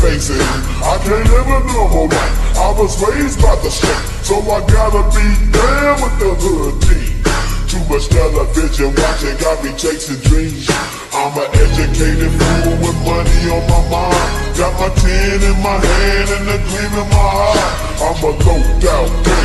facing. I can't live a normal life. I was raised by the state, so I gotta be down with the hood team. Too much television watching got me chasing dreams. I'm an educated fool with money on my mind. Got my tin in my hand and a gleam in my eye. I'm a low-down gangster.